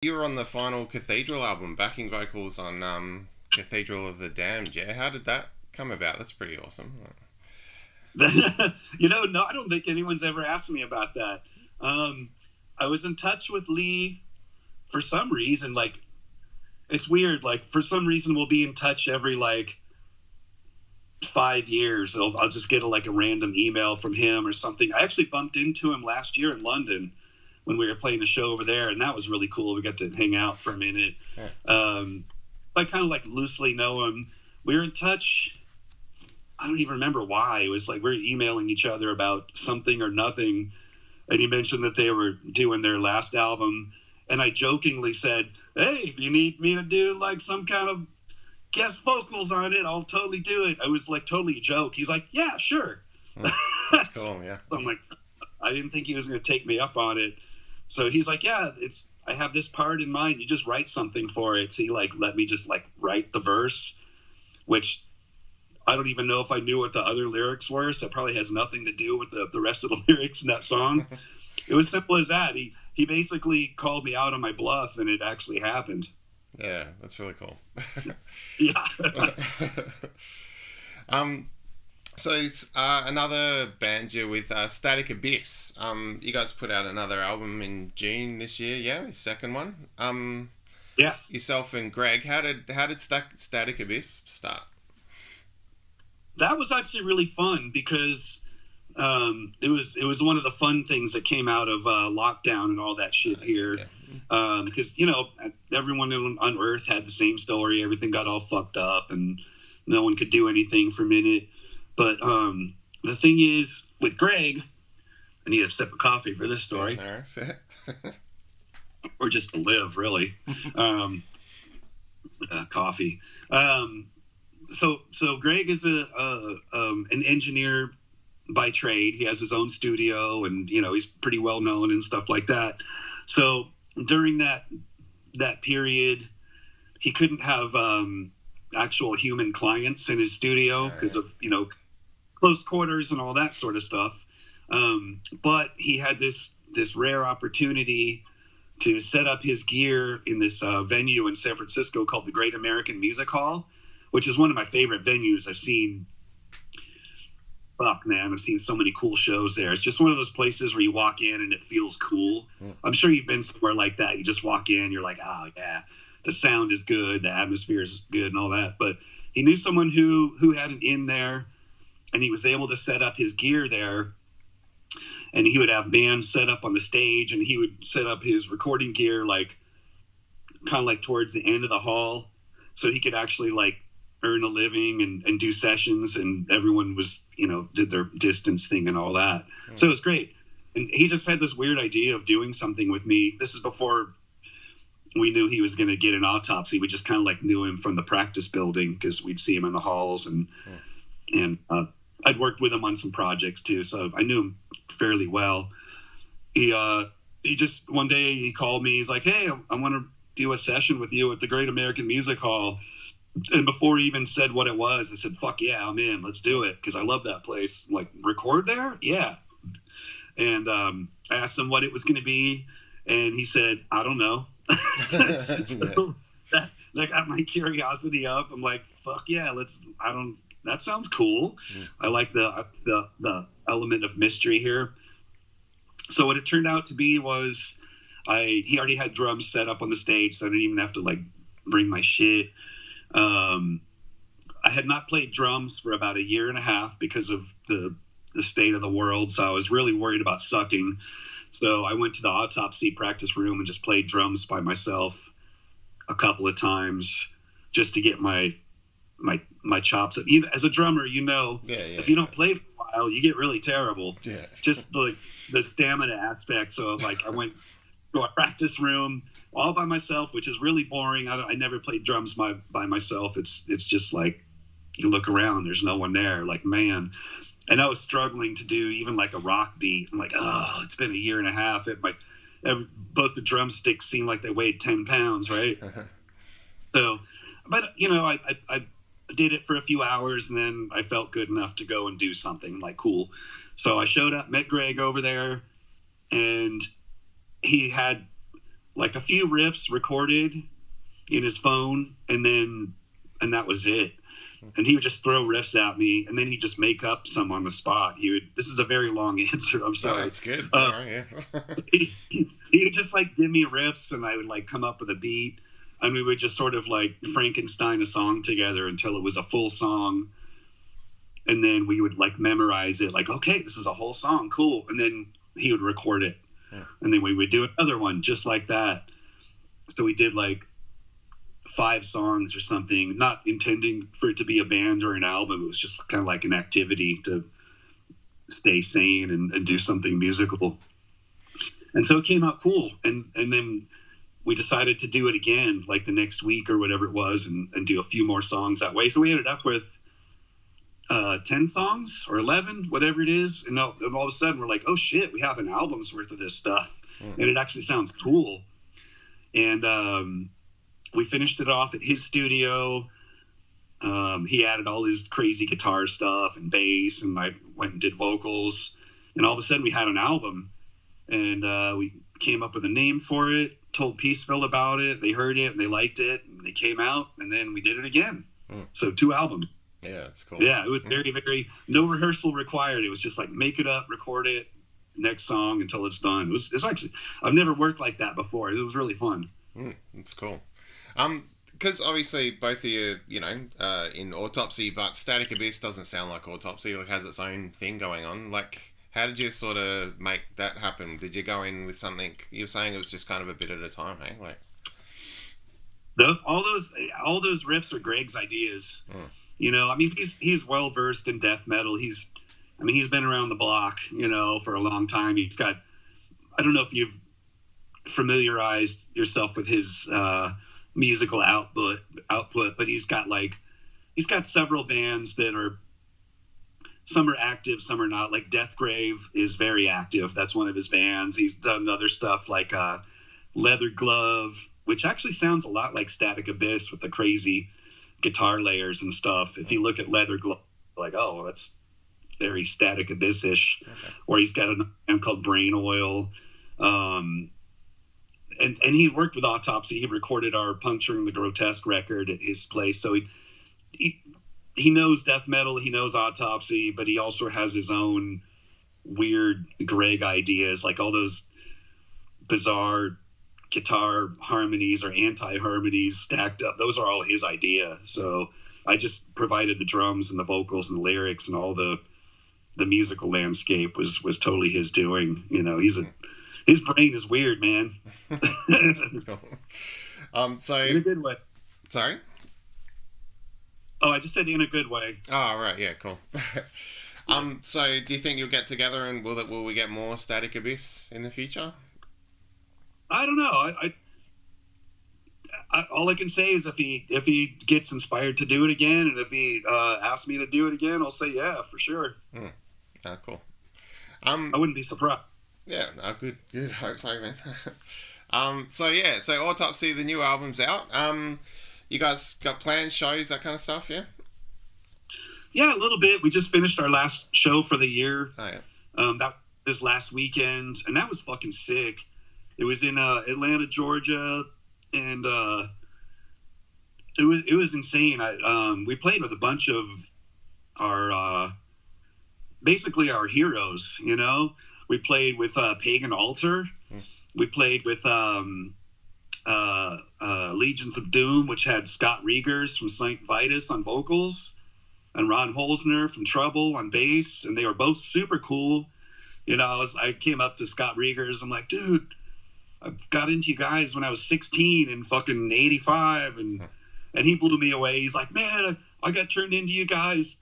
You were on the final Cathedral album, backing vocals on Cathedral of the Damned. Yeah, how did that come about? That's pretty awesome. No, I don't think anyone's ever asked me about that. Um, I was in touch with Lee for some reason. Like, it's weird. Like, for some reason, we'll be in touch every like 5 years. I'll just get a random email from him or something. I actually bumped into him last year in London when we were playing a show over there, and that was really cool. We got to hang out for a minute. Yeah. I kind of like loosely know him. We were in touch. I don't even remember why. It was like we were emailing each other about something or nothing, and he mentioned that they were doing their last album, and I jokingly said, "Hey, if you need me to do like some kind of guest vocals on it, I'll totally do it." I was like totally a joke. He's like, "Yeah, sure." That's cool. Yeah. I'm like, I didn't think he was going to take me up on it. So he's like, "Yeah, I have this part in mind. You just write something for it." So he like let me just like write the verse, which I don't even know if I knew what the other lyrics were. So it probably has nothing to do with the rest of the lyrics in that song. It was simple as that. He basically called me out on my bluff, and it actually happened. Yeah, that's really cool. Yeah. um, so it's another band you're with, Static Abyss. You guys put out another album in June this year. Yeah, your second one. Yeah. Yourself and Greg. How did Static Abyss start? That was actually really fun because it was one of the fun things that came out of lockdown and all that shit here. Because everyone on Earth had the same story. Everything got all fucked up, and no one could do anything for a minute. But the thing is, with Greg, I need a sip of coffee for this story, or just to live, really. Coffee. So Greg is an engineer by trade. He has his own studio, and he's pretty well known and stuff like that. So during that period, he couldn't have actual human clients in his studio because of close quarters and all that sort of stuff. But he had this rare opportunity to set up his gear in this venue in San Francisco called the Great American Music Hall, which is one of my favorite venues. I've seen so many cool shows there. It's just one of those places where you walk in and it feels cool. I'm sure you've been somewhere like that. You just walk in, you're like, oh yeah, the sound is good, the atmosphere is good and all that. But he knew someone who had an in there, and he was able to set up his gear there. And he would have bands set up on the stage, and he would set up his recording gear like kind of like towards the end of the hall, so he could actually like earn a living and do sessions, and everyone was did their distance thing and all that. So it was great. And he just had this weird idea of doing something with me. This is before we knew he was going to get an Autopsy. We just kind of like knew him from the practice building because we'd see him in the halls, and I'd worked with him on some projects too, so I knew him fairly well. He just one day he called me. He's like, "Hey, I want to do a session with you at the Great American Music Hall." And before he even said what it was, I said, "Fuck yeah, I'm in. Let's do it," because I love that place. I'm like, record there? Yeah. And I asked him what it was going to be, and he said, "I don't know." So that got my curiosity up. I'm like, "Fuck yeah, that sounds cool." I like the element of mystery here. So what it turned out to be was he already had drums set up on the stage, so I didn't even have to like bring my shit. I had not played drums for about a year and a half because of the state of the world, so I was really worried about sucking. So I went to the Autopsy practice room and just played drums by myself a couple of times just to get my chops up. As a drummer, if you don't play for a while, you get really terrible. Yeah. Just like the stamina aspect. So like I went to a practice room all by myself, which is really boring. I never played drums by myself. It's just like you look around, there's no one there. Like, man. And I was struggling to do even like a rock beat. I'm like, oh, it's been a year and a half. Both the drumsticks seemed like they weighed 10 pounds, right? So, but I did it for a few hours, and then I felt good enough to go and do something. Like, cool. So I showed up, met Greg over there, and he had like a few riffs recorded in his phone, and that was it. And he would just throw riffs at me, and then he'd just make up some on the spot. This is a very long answer, I'm sorry. No, that's good. Yeah. He would just like give me riffs, and I would like come up with a beat, and we would just sort of like Frankenstein a song together until it was a full song. And then we would like memorize it, like, okay, this is a whole song, cool. And then he would record it. Yeah. And then we would do another one just like that. So we did like 5 songs or something, not intending for it to be a band or an album. It was just kind of like an activity to stay sane and do something musical. And so it came out cool. And then we decided to do it again, like the next week or whatever it was, and do a few more songs that way. So we ended up with 10 songs or 11, whatever it is. And all of a sudden we're like, oh shit, we have an album's worth of this stuff. And it actually sounds cool. And we finished it off at his studio. He added all his crazy guitar stuff and bass, and I went and did vocals. And all of a sudden we had an album, and we came up with a name for it, told Peaceville about it. They heard it and they liked it, and they came out, and then we did it again. So 2 albums. Yeah, that's cool. Yeah, it was very, very, no rehearsal required. It was just like, make it up, record it, next song until it's done. It's actually, I've never worked like that before. It was really fun. That's cool. Because obviously both of you, in Autopsy, but Static Abyss doesn't sound like Autopsy. It has its own thing going on. Like, how did you sort of make that happen? Did you go in with something? You were saying it was just kind of a bit at a time, hey? Like, all those riffs are Greg's ideas. I mean, he's well versed in death metal. He's been around the block, for a long time. He's got, I don't know if you've familiarized yourself with his musical output, but he's got several bands that are, some are active, some are not. Like Deathgrave is very active. That's one of his bands. He's done other stuff like Leather Glove, which actually sounds a lot like Static Abyss with the crazy guitar layers and stuff. If you look at Leather Glove, like, oh, that's very Static Abyss-ish. Okay. Or he's got a band called Brain Oil. And he worked with Autopsy. He recorded our Puncturing the Grotesque record at his place. So he knows death metal, he knows Autopsy, but he also has his own weird Greg ideas, like all those bizarre guitar harmonies or anti-harmonies stacked up. Those are all his idea. So I just provided the drums and the vocals and the lyrics, and all the musical landscape was totally his doing. His brain is weird, man. So in a good way. Sorry? Oh, I just said in a good way. Oh, right. Yeah, cool. So do you think you'll get together, and will we get more Static Abyss in the future? I don't know. I all I can say is if he gets inspired to do it again, and if he asks me to do it again, I'll say yeah, for sure. Cool. I wouldn't be surprised. Yeah, no, good. Hope so, man. So Autopsy, the new album's out. You guys got plans, shows, that kind of stuff, yeah? Yeah, a little bit. We just finished our last show for the year. Oh, yeah. That this last weekend, and that was fucking sick. It was in Atlanta, Georgia, and it was insane. We played with a bunch of our basically our heroes. We played with Pagan Altar. We played with Legions of Doom, which had Scott Riegers from Saint Vitus on vocals, and Ron Holzner from Trouble on bass, and they were both super cool. I came up to Scott Riegers. I'm like, dude, I got into you guys when I was 16 in fucking 85, and he blew me away. He's like, man, I got turned onto you guys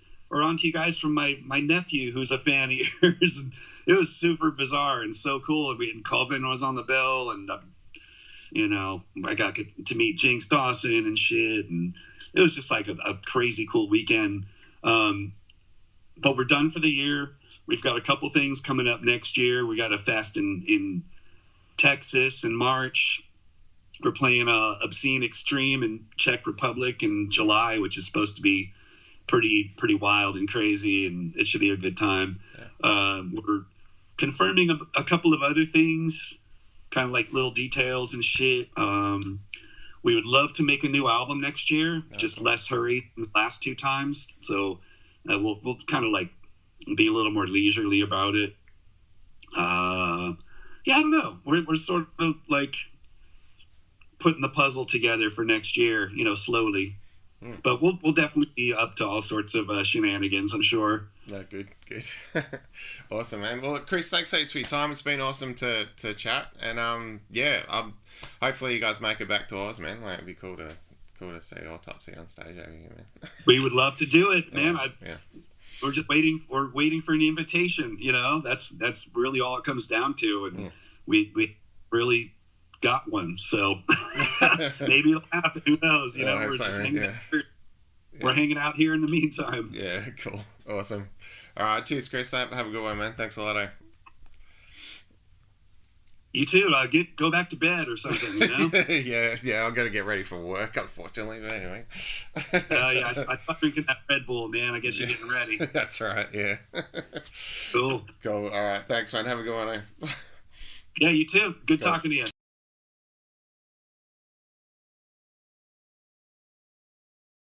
from my nephew who's a fan of yours. And it was super bizarre and so cool. And Coven was on the bill, and I got to meet Jinx Dawson and shit, and it was just like a crazy cool weekend. But we're done for the year. We've got a couple things coming up next year. We got a fest in Texas in March. We're playing Obscene Extreme in Czech Republic in July, which is supposed to be pretty wild and crazy, and it should be a good time. Yeah. We're confirming a couple of other things kind of like little details and shit. We would love to make a new album next year, just less hurry than the last 2 times. So we'll kind of like be a little more leisurely about it. Yeah, I don't know. We're sort of like putting the puzzle together for next year, slowly. But we'll definitely be up to all sorts of shenanigans, I'm sure. No, good. Awesome, man. Well, Chris, thanks heaps for your time. It's been awesome to chat, and hopefully you guys make it back to Oz, man. Like, it'd be cool to see Autopsy on stage over here, man. We would love to do it, man. Yeah. We're just waiting. We're waiting for an invitation. That's really all it comes down to, and we really got one. So maybe it'll happen. Who knows? We're hanging out here in the meantime. Yeah, cool, awesome. All right, cheers, Chris. Have a good one, man. Thanks a lot. You too. Go back to bed or something. Yeah. I'm gonna get ready for work, unfortunately. But anyway. I stopped drinking that Red Bull, man. I guess you're getting ready. That's right. Yeah. Cool. All right. Thanks, man. Have a good one. Yeah, you too. Good talking to you.